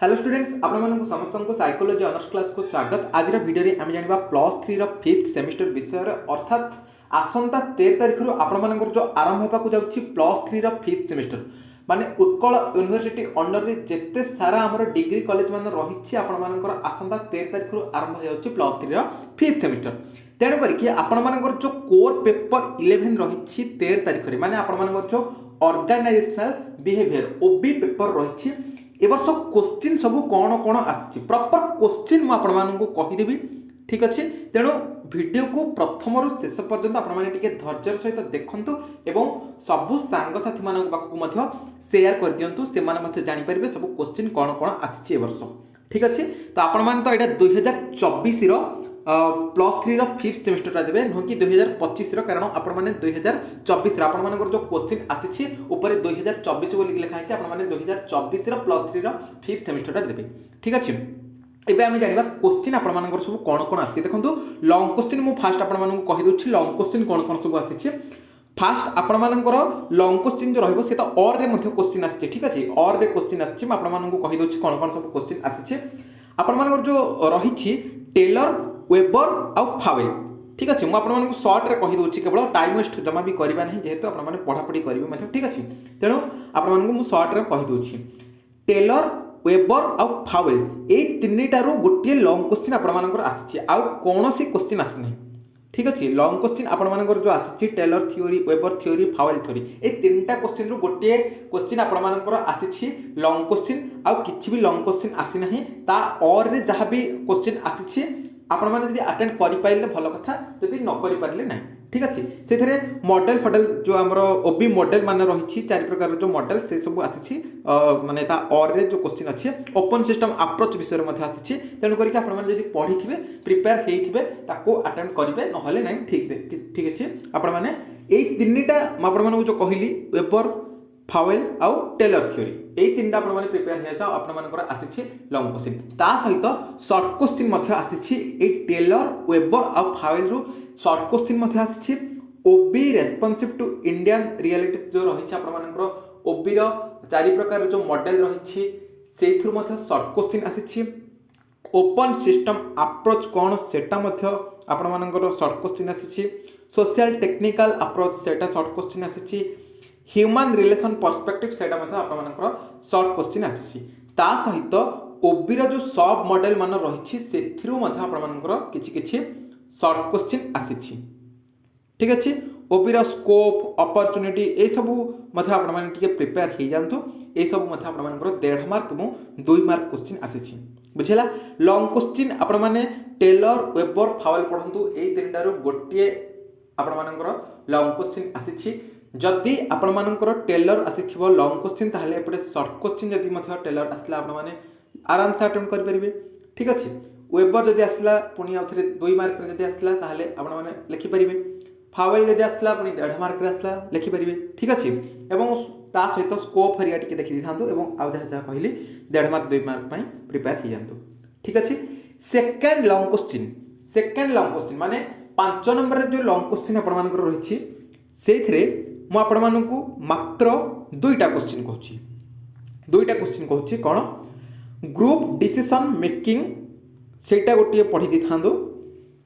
Hello students आपको समस्त को साइकोलॉजी ऑनर्स क्लास को स्वागत। आज वीडियो रे आम जाना +3 फिफ्थ सेमिस्टर विषय अर्थात आसंता 13 तारिख आपर जो आरंभ होगा जाऊँगी +3 फिफ्थ सेमिस्टर माने उत्कल यूनिवर्सिटी अंडर रे जेते सारा आमर डिग्री कॉलेज मान रही आपर आसंता 13 तारिख आरंभ हो +3 फिफ्थ सेमिस्टर। तेणुक आपर जो कोर पेपर 11 रही 13 तारिख में माने आपर जो ऑर्गेनाइजेशनल बिहेवियर ओबी पेपर रही ए वर्ष क्वेश्चन सब कौन कौन आसी प्रॉपर क्वेश्चन मुझे कहीदेवी। ठीक अच्छे तेणु वीडियो को प्रथम रु शेष पर्यंत आपके धैर्य सहित देखूँ एवं सबू सांगसाथी मान पाखक सेयार कर दिंतु से जापर सब क्वेश्चन कौन कौन आसी वर्ष। ठीक अच्छे तो आपण तो यहाँ 2024 +3 फिफ्थ सेमिस्टर देवे नुह कि 2025 कारण आपण मैंने 2024 आपण जो क्वेश्चन आसी 2024 बोली लिखाई आपने 2024 +3 फिफ्थ सेमिस्टर देवे। ठीक अच्छे एबे आम जाना क्वेश्चन आपर सब कौन कौन आसी देखो लंग क्वेश्चन मुझे फास्ट आपको कहीदे लंग क्वेश्चन कौन कौन सब आसी। फास्ट आपर लंग क्वेश्चन जो रही तो और क्वेश्चन आसी। ठीक अच्छे और क्वेश्चन आसी आपको कहीदे कौन कौन सब क्वेश्चन आसी आपर जो रही टेलर वेबर आउ फावेल। ठीक अच्छे मुझे सर्ट्रे कहीदे केवल टाइम वेस्ट जमा भी करवा ना जेहेतु आपने पढ़ापढ़ी करेंगे। ठीक अच्छे तेणु आपको सर्ट्रे कहीदे टेलर वेबर आउ फावेल ये तीनटारू गोटे लंग क्वेश्चन आपर आसी आउ कौन क्वेश्चन आसना। ठीक अच्छे लंग क्वेश्चन आपर जो आसी Taylor theory Weber theory Fayol theory ये तीनटा क्वेश्चन गोटे क्वेश्चन आपर आसी लंग क्वेश्चन आउ कि भी लंग क्वेश्चन आसी ना और जहाँ भी क्वेश्चन आसी आपण मैंने अटेंड करें भल कथा जदि न करें ना। ठीक अच्छे से मॉडल फॉडल जो आमर ओबी मॉडल मान रही 4 प्रकार जो मॉडल से सब आसी माने और जो क्वेश्चन अच्छे ओपन सिस्टम अप्रोच विषय में आसी तेणुक आपड़ी पढ़ी थे प्रिपेयर होते अटेंड करेंगे ना ना। ठीक अच्छे आपण मैंने ये तीनटा मुझे जो कहली वेबर फावेल आउ टेलर थ्योरी यही तीनटा आपने प्रिपेयर हो आसी लंग क्वेश्चन ता सहित सर्ट क्वेश्चन आसी टेलर वेबर आउ फावेल रु सर्ट क्वेश्चन आसी ओबी रेस्पॉन्सिव टू इंडियन रियलिटी जो रही आपर ओबी 4 प्रकार जो मॉडल रही से सर्ट क्वेश्चन आसी ओपन सिस्टम अप्रोच कौन सेटा आपर सर्ट क्वेश्चन आसी सोशल टेक्निकल अप्रोच सेटा सर्ट क्वेश्चन आसी ह्यूमन रिलेशन पर्सपेक्टिव सेटा आपर सर्ट क्वेश्चन आसी ता सहित ओबीर जो सब मॉडल मान रही से किछि सर्ट क्वेश्चन आसी। ठीक अच्छे ओबीर स्कोप अपॉर्चुनिटी ये सब आपने प्रिपेयर हो जातु ये सब आपर 1.5 मार्क और 2 मार्क क्वेश्चन आसी बुझेगा। लंग क्वेश्चन आपण मैंने टेलर वेबर फावेल पढ़ु यही तीनटार गोटे आपर लंग क्वेश्चन आसी जदि आपण टेलर आसी लंग क्वेश्चन ताहले एपटे सर्ट क्वेश्चन जदि टेलर आसला आपने आराम से अटेम्प्ट करेंगे। ठीक अच्छे वेबर जदि आसला पुणी आउ थे 2 मार्क जदि आसला ताहले आपने लिखिपारे फावेल जदि आसला पुणी 1.5 मार्क आसला लिखिपारे। ठीक अच्छे एवं ता सहित स्कोप हरिया टिके देखि दिथांतु एवं आउ जहाँ कहली 1.5 मार्क 2 मार्क प्रिपेयर हो जातु। ठीक अच्छे सेकेंड लंग क्वेश्चन माने 5 नंबर जो लंग क्वेश्चन आपण रही से मुझे मात्र 2टा क्वेश्चन कहूँ कौन ग्रुप डिसीजन मेकिंग सेटा गोटे पढ़ी दी था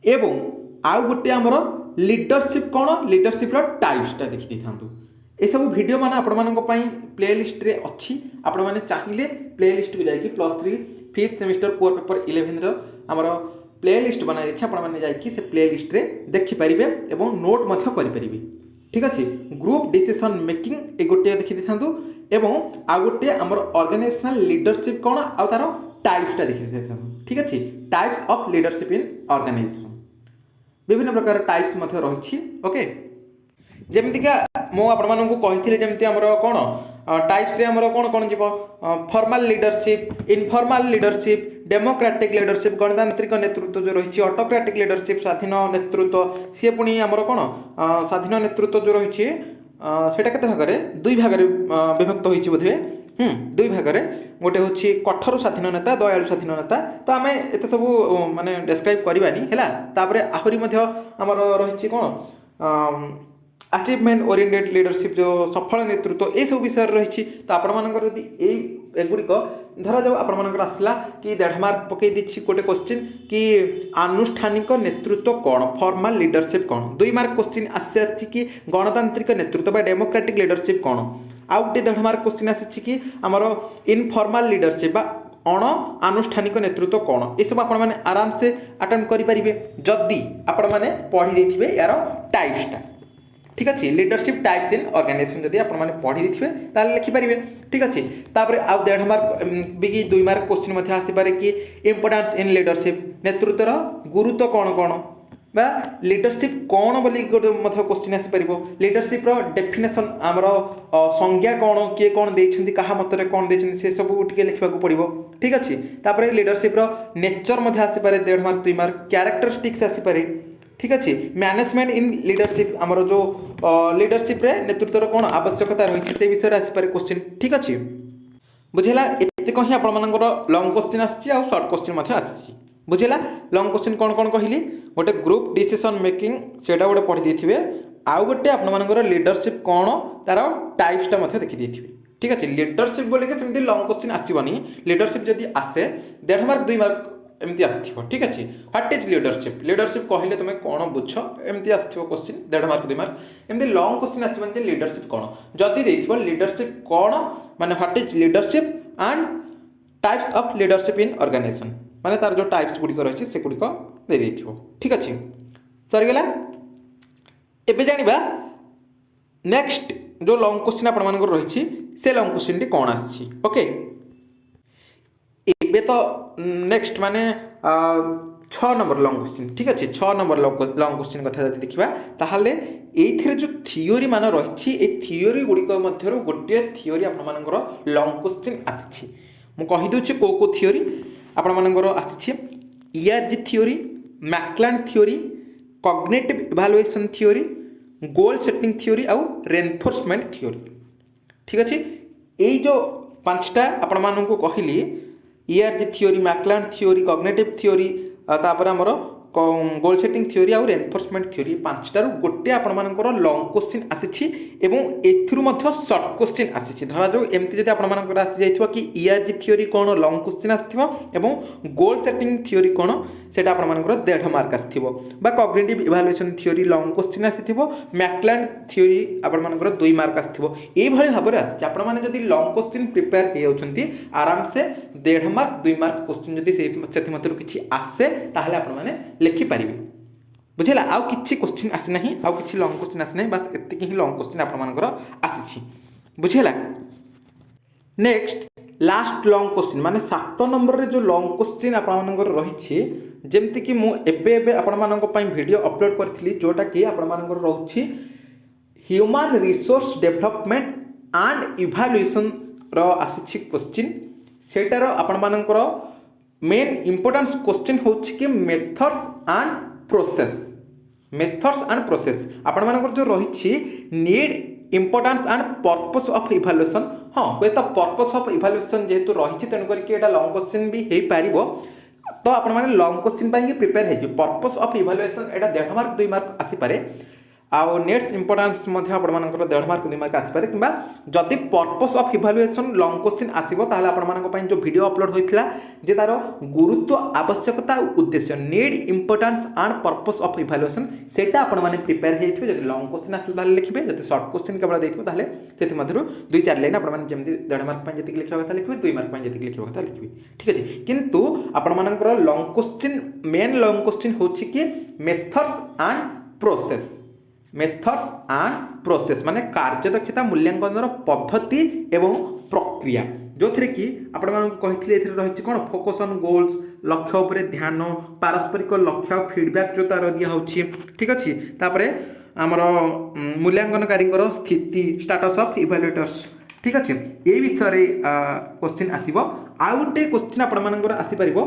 एवं आउ गोटे आमर लीडरशिप कौन लीडरशिप टाइप्सटा देखी दी था। ये सब वीडियो माने आपण प्लेलिस्ट रे अच्छी आपण मैंने चाहिए प्लेलिस्ट को जाकि +3 फिफ्थ सेमिस्टर कोर पेपर 11 आमर प्लेलिस्ट बनाई आपने जाकि प्लेलिस्ट रे देखिपारे और नोट करें। ठीक अच्छे ग्रुप डिसीजन मेकिंग ए गोटे देखी दी था एवं आ गोटे आमर ऑर्गेनाइजेशनल लीडरशिप कौन आ तार टाइप्सटा देखी दी था। ठीक अच्छे types of leadership in organisation विभिन्न प्रकार टाइप्स रही। ओके जमीका मुझे कही जमी आमर कौन टाइप्स रे आमर कौन कौन जीव formal leadership informal leadership democratic leadership गणतांत्रिक नेतृत्व जो रही ऑटोक्रेटिक लीडरशिप स्वाधीन नेतृत्व सी पुणी आमर कौन स्वाधीन नेतृत्व जो रही के भाग 2 भाग विभक्त होती बोधे 2 भाग गोटे हूँ कठोर स्वाधीन नेता दयालु स्वाधीन नेता तो आम एत सब माने डेस्क्राइब करवानी है आहरी आमर रही कौन अचिवमेंट ओरिएंटेड लीडरशिप जो सफल नेतृत्व ये सब विषय रही तो आपण मानकर यदि एगुड़िक धरा जाऊ आपंकर आसला कि 1.5 मार्क पकई देछि गोटे क्वेश्चन कि आनुष्ठानिक नेतृत्व कौन फॉर्मल लीडरशिप कौन 2 मार्क क्वेश्चन आसी कि गणतांत्रिक नेतृत्व बा डेमोक्रेटिक लीडरशिप कौन आउ गोटे 1.5 मार्क क्वेश्चन आसी कि आमर इनफॉर्मल लीडरशिप बा अण आनुष्ठानिक नेतृत्व कौन ये सब आपण मैंने आराम से अटेम्प्ट करेंगे जदि आपण मैंने पढ़ी देथिबे यार टाइप्सटा ठीक अच्छे लीडरशिप टाइप्स इन ऑर्गेनाइजेशन जदि आपण मैंने पढ़ी देथिबे ताले लिखि पारिबे ठीक अच्छे तापर आउ 1.5 मार्क भी 2 मार्क क्वेश्चन मध्ये आसी पारे कि इंपोर्टेंस इन लीडरशिप नेतृत्वर गुरुत्व कौन कौन बा लीडरशिप कौन बोली गोटे मध्य क्वेश्चन आसी पारिबो लीडरशिप रो डेफिनेशन आमर संज्ञा कौन किए कौन देइछन्ती कहा मतरे कौन देइछन्ती से सब टिके लिखबाकू पड़िबो ठीक अच्छे तापर लीडरशिप रो नेचर मध्ये आसी पारे 1.5 मार्क 2 मार्क कैरेक्टरिस्टिक्स आसी पारे ठीक अच्छे मैनेजमेंट इन लीडरशिप आमर जो लीडरशिप रे नेतृत्वर कौन आवश्यकता रही से विषय आसी पारे क्वेश्चन ठीक अच्छे बुझेला एते कहि आपण मानकर लॉन्ग क्वेश्चन आसी आ शॉर्ट क्वेश्चन मध्ये आसी बुझेला लॉन्ग क्वेश्चन कौन कौन कहली गोटे ग्रुप डिसीजन मेकिंग सेटा गोटे पढ़ी देथिबे आउ गोटे आपण मानकर लीडरशिप कौन तार टाइप्सटा मध्ये देखि देथिबे ठीक अच्छे लीडरशिप बोले कि सेमती लॉन्ग क्वेश्चन आसीबनी लीडरशिप जदि आसे 1.5 मार्क 2 मार्क एमती आसथिबो ठीक अच्छे व्हाट इज लीडरशिप लीडरशिप कहले तुम कौन बुझ एमती आसथिबो क्वेश्चन 1.5 मार्क 2 मार्क एमती लॉन्ग क्वेश्चन आसीबनी जे लीडरशिप कौन जदि देथिबो लीडरशिप कौन माने what is leadership and types of leadership in organisation माने तार जो टाइप्स गुड़िक रही से गुड़िक दे देथिबो ठीक अच्छे सरीगला एबे जानिबा नेक्स्ट जो लॉन्ग क्वेश्चन आपण मानकर रही से लॉन्ग क्वेश्चन टी कौन आछि ओके एबे तो नेक्स्ट माने 6 नंबर लॉन्ग क्वेश्चन ठीक अच्छे 6 नंबर लॉन्ग क्वेश्चन कथा जदि देखिबा ताहाले एथिरे जो थियोरी मान रही ए थियोरी गुड़िक मध्यरु गोटे थियोरी आपण मानकर लॉन्ग क्वेश्चन आछि मु कहि दोछि को थियोरी आपण मानकर आछि ERG theory McClelland theory cognitive evaluation theory goal setting theory आउ रेनफोर्समेंट थियोरी ठीक अच्छे यही जो 5टा आपण मानकु कहली ERG theory McClelland theory cognitive theory तापर हमर गोल सेटिंग थियोरी आउ रेनफोर्समेंट थियोरी 5टारू गोटे आपण मानकर लॉन्ग क्वेश्चन आसीछि एवं एथिरु मध्य शॉर्ट क्वेश्चन आसीछि धरा जो एमती जदि आपण मानकर आसी जाइथिबो कि ईआरजी थियोरी कोन लॉन्ग क्वेश्चन आसीथिबो एवं गोल सेटिंग थियोरी कोन सेटा आपण मानकर 1.5 मार्क आसीथिबो बा cognitive evaluation theory long question आसीथिबो मैकक्लाइन थियोरी आपण मानकर 2 मार्क आसीथिबो एई भली भाबरे आसी आपण माने जदि लॉन्ग क्वेश्चन प्रिपेयर हे होचंती आराम से 1.5 मार्क 2 मार्क क्वेश्चन जदि सेति मध्यरु किछि आसे ताहले आपण माने लिखि पारिबे बुझेला आउ किछि क्वेश्चन आसी नाही आउ किछि लॉन्ग क्वेश्चन आसी नाही बस एतिकि ही लॉन्ग क्वेश्चन आपण मानकर आसीछि बुझेला नेक्स्ट लास्ट लॉन्ग क्वेश्चन माने 7 नंबर रे जो लॉन्ग क्वेश्चन आपण मानकर रहिछि जेमति कि मु एबे आपण मानक पई वीडियो अपलोड करथिली जोटा कि आपण मानकर रहउछि human resource development and evaluation रो आसीछि क्वेश्चन सेटार आपण मानकर मेन इंपोर्टेंस क्वेश्चन होछि कि मेथड्स एंड प्रोसेस आपण मानकर जो रहिछि need importance and purpose of evaluation हाँ ये तो पर्पस ऑफ इवैल्यूएशन जेहेतु रही तेणुक एटा लॉन्ग क्वेश्चन भी हो पार तो आपण मैंने लॉन्ग क्वेश्चन पाई प्रिपेयर है purpose of evaluation Etah 1.5 mark 2 mark आसीपे आउ नेट्स इंपोर्टेंस आपण मानकर 1.5 मार्क 2 मार्क आसीपे कि जदि purpose of evaluation long question आसीबो ताहले आपण मानक पई जो वीडियो अपलोड होइथिला जे तार गुरुत्व आवश्यकता उद्देश्य need importance and purpose of evaluation सेटा आपण माने प्रिपेयर हेथिबे जदि लॉन्ग क्वेश्चन आसीबो ताहले लिखिबे जदि शॉर्ट क्वेश्चन केवल देथिबो ताहले सेति मध्यरु 2-4 लाइन आपण माने जेमति 1.5 मार्क पई जति लिखिबा କଥା लिखिबे 2 मार्क पई जति लिखिबा କଥା लिखिबे ठीक अछि किंतु आपण मानकर long question main long question होछि कि मेथड्स एंड प्रोसेस माने कार्यदक्षता मूल्यांकन पद्धति एवं प्रक्रिया जो थी कि आपण मानक कहिथिले एथिरे रहिछि कोन फोकस ऑन गोल्स लक्ष्य उपरे ध्यान पारस्परिक लक्ष्य फीडबैक जो तार दिया होछि ठीक अछि तापरे हमर मूल्यांकनकारींकर स्थिति स्टेटस ऑफ इवैल्यूएटर्स ठीक अच्छे ये विषय क्वेश्चन आसीबो आ गोटे क्वेश्चन आपण मानकर आसी परिबो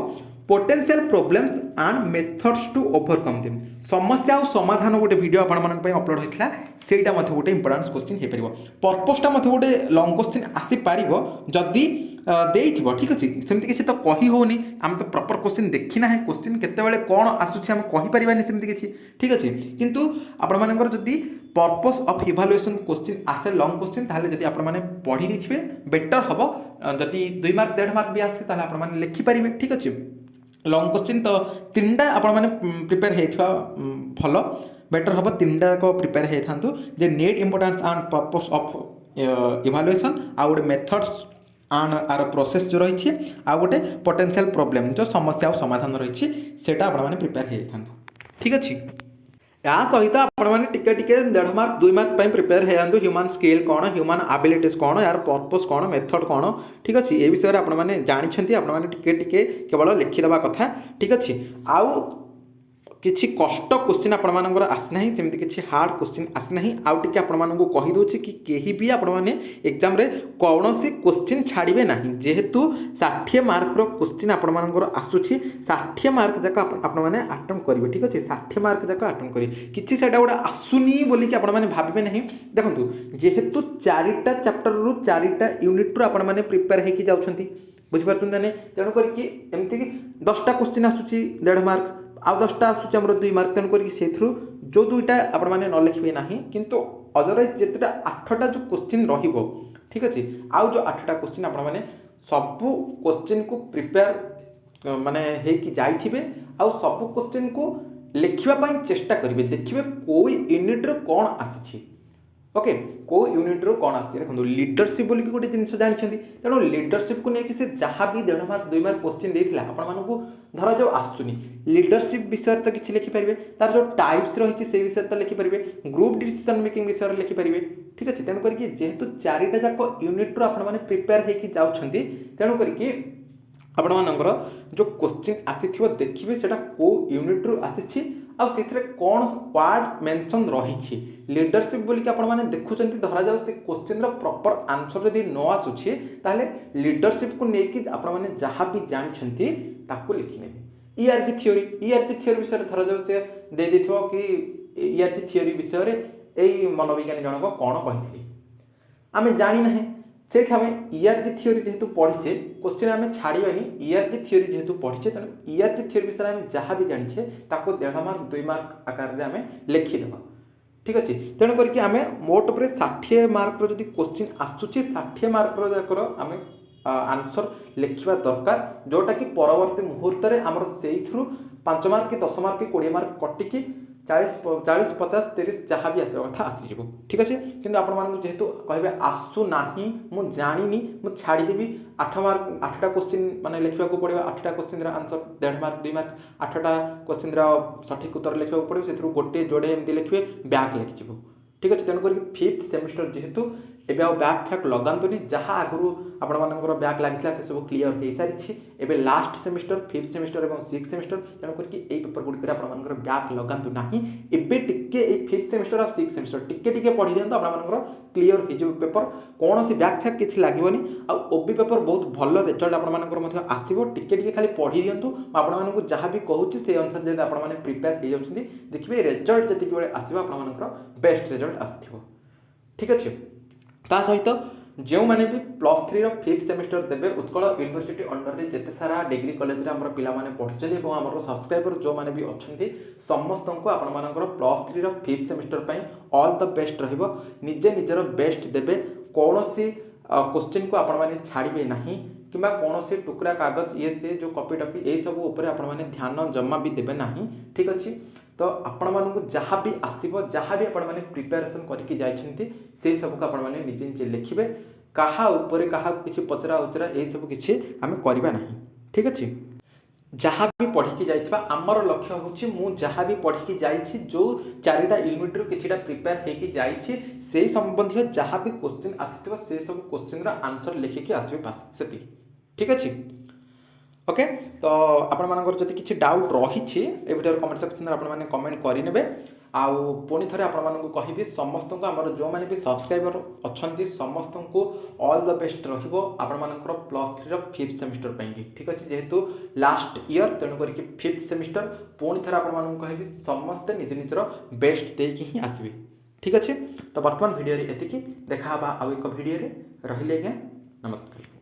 potential problems and methods to overcome them समस्या और समाधान गोटे वीडियो आपण मानक पई अपलोड होइतला सेटा मथे गोटे इंपोर्टेंट क्वेश्चन हे परिबो पर्पसटा मथे गोटे लॉन्ग क्वेश्चन आसी परिबो जदी ଦେଇଥିବ ଠିକ୍ ଅଛି ସେମିତି କିଛି ତ କହି ହେଉନି ଆମେ ତ ପ୍ରପର୍ क्वेश्चन देखी ना क्वेश्चन केतेबेले कौन आसूँ आम कहींपारानी सेमती किसी ठीक अच्छे किंतु आपंकर जदि पर्पस ऑफ इवालुएशन क्वेश्चन आसे लंग क्वेश्चन ताहले जदि आपण माने पढ़ी देथिबे बेटर हबो जदि 2 मार्क 1.5 मार्क भी आसे ताहले आपण माने लिखि पारिबे ठीक अच्छे लंग क्वेश्चन तो तीनटा आपण माने प्रिपेयर हेइथवा भलो बेटर हबो तीनटा को प्रिपेयर हेइथांतु जे need importance and purpose of evaluation आ गोटे मेथड्स आन आर प्रोसेस जो रही आ गोटे पोटेंशियल प्रॉब्लम जो समस्या और समाधान रही सेटा आपण माने प्रिपेयर हेइथांतु ठीक अच्छे या सहित आपने टिके 1.5 मार्क 2 मार्क प्रिपेयर होंतु ह्यूमन स्किल कौन ह्यूमन एबिलिटीज कौन यार पर्पस कौन मेथड कौन ठीक अच्छे ये विषय में आपने जानते टिके केवल लिखिदेवा कथा ठीक अच्छे आउ किसी कष्ट क्वेश्चन आपर आसना सेमती किसी हार्ड क्वेश्चन आसना आउ टे आपको कहीदे कि कहीं भी आपने एग्जाम कौन क्वेश्चन छाड़े ना जेहेतु 60 मार्क क्वेश्चन आपर आसूसी 60 मार्क जाक आपने आटेम्प्ट करेंगे ठीक अच्छे 60 मार्क जाक आटेम्प्ट करेंगे किसी से गोटे आसुनी बोलिक आपने भावे ना देखो जेहेतु 4टा चैप्टर रु 4टा यूनिट रु आपने प्रिपेयर होकर जाऊँगी बुझीपार तेणुक एमती 10टा क्वेश्चन आसूसी 1.5 मार्क आउ 10टा आसूँ आम 2 मार्क तेणुक से जो 2टा आपण मैंने न लिखे ना किंतु अदरवाइज जितेटा 8टा जो क्वेश्चन रहिबो ठीक अच्छे आउ जो 8टा क्वेश्चन आपण मैंने सबू क्वेश्चन को प्रिपेयर माने हेकि जाइथिबे आउ सबू क्वेश्चन को लिखिबा पई चेष्टा करिवे देखिबे कोई यूनिट रो कोन आसीछि ओके को यूनिट रो कौन आसी देखो लीडरशिप बोलिक गोटे जिन जानते तेणु लीडरशिप को लेकिन से जहाँ भी 1.5 मार्क 2 मार्क क्वेश्चन देता आपको धरा जाओ आसुनी लीडरशिप विषय तो किसी लिखिपारे तार जो टाइप्स रही से विषय तो लिखिपारे ग्रुप डिसीजन मेकिंग विषय लिखिपारे ठीक अच्छे तेणुक जेहेतु 4टा जाक यूनिट रो आपने प्रिपेयर होकर जाऊँगी तेणुक आपण मानकर जो क्वेश्चन आसी देखिए से को यूनिट रू आसी कौन वार्ड मेंशन रही लीडरशिप बोलिक आपण माने देखुचंती धरा जाऊ से क्वेश्चन रो प्रॉपर आंसर यदि न आसुछि ताले लीडरशिप को लेकिन आपण माने जहाँ भी जानछंती ताको लिखि नेबे ईआरजी थ्योरी विषय धरा जाऊ से दे देथिबो कि ईआरजी थ्योरी विषय रे एई मनोविज्ञानी जनक कोन कहिथिले आमे जानि नाही सेठ आम ईआरजी थ्योरी जेहेतु पढ़ीचे क्वेश्चन आम छाड़ानी ईआरजी थ्योरी जेहेतु पढ़ीचे तेणु ईआरजी थ्योरी विषय में जहाँ भी जानीचे ताको 1.5 मार्क 2 मार्क आकार में आम लिखिदेवा ठीक अच्छे तेणुक आम मोट पर 60 मार्क जब क्वेश्चन आसूची 60 मार्क जाकर आम आंसर लिखा दरकार जोटा कि परवर्ती मुहूर्त में आमर से 5 मार्क कि 10 मार्क कि 20 मार्क कटिकी 40 50 30 जहाँ भी आसा कथा आसीज ठीक अच्छे किंतु आपण जेहेतु कहे आसू ना मुझे जानी मुझे छाड़देवी 8 मार्क 8टा क्वेश्चन माने लिखा पड़ो 8टा क्वेश्चन आंसर 1.5 मार्क 2 मार्क 8टा क्वेश्चन सठिक उत्तर लिखा पड़ो से गोटे जोड़े एमती लिखे बैक लिखिज ठीक अच्छे तेणुक 5th सेमिस्टर जेहेतु एबे आ बैक फैक लगातुनि जहाँ आगु आपर बैक लगी से सब क्लीयर हो सारी एबे लास्ट सेमिस्टर 5th सेमिस्टर और 6th सेमिस्टर तेणुक ये पेपर गुड़िक आपर बैक लगातु ना एबे टिके 5th सेमिस्टर और 6th सेमिस्टर टिके पढ़ी दिखाँ आपर क्लीयर हो पेपर कौन से बैक फैक किसी लगभग ओबी पेपर बहुत भल रिजल्ट आपर आसो टिके खाली पढ़ी दिंतु आपको जहाँ भी कहूँ से अनुसार जब आपने प्रिपेयर हो जाती देखिए रिजल्ट जी बड़े आसो आप बेस्ट रिजल्ट आसो ठीक अच्छे ता सहित जो मैंने भी +3 रो 5th सेमिस्टर देवे उत्कल यूनिवर्सिटी अंडर रे जेते सारा डिग्री कॉलेज रे हमर पिला माने पढुछथि एवं हमर सब्सक्राइबर जो माने भी अछंती समस्त को आपण मानकर +3 रो 5th सेमिस्टर पई ऑल द बेस्ट रहइबो निजे निजर बेस्ट देवे कोनोसी क्वेश्चन को आपण माने छाड़िबे नाही किंबा कोनोसी टुकरा कागज ये से जो कॉपी टॉपी ए सब ऊपर आपण माने ध्यान जमा भी देबे नाही ठीक अछि तो आपण मानक जहाँ भी आसो जहाँ भी आपण मैंने प्रिपेरेसन करके जाइछंती से सब को आपण मैंने निजे निजे लिखिबे कहा ऊपर कहा किसी पचरा उचरा ये सब किसी आम करवा नहीं ठीक अच्छे जहाँ भी पढ़ी जाइछबा आमर लक्ष्य होछि मु जहाँ भी पढ़ी जाइछि जो 4टा यूनिट रु किछिटा प्रिपेयर हेकि जाइछि से संबंधी जहाँ भी क्वेश्चन आसीथिबो से सब क्वेश्चन रा आंसर लिखिकी आसबे पास सेति ठीक अच्छे ओके तो आपण मानकर जदि किछि डाउट रही वीडियो कमेंट सेक्शन आपण माने कमेंट करिनेबे आउ पुणी थे आपको कहबी समस्त को आमर जो मैंने भी सब्सक्राइबर अच्छा समस्त को ऑल द बेस्ट रहिबो आपण मानकर +3 रो 5th सेमिस्टर पाई ठीक अच्छे जेहेतु लास्ट ईयर तेणु करके 5th सेमिस्टर पुणी थे आपको कहबी समस्ते निज निजर बेस्ट देकी ही आसबे ठीक अच्छे तो वर्तमान वीडियो एतिकी देखा आउ एक वीडियो रहिले नमस्कार।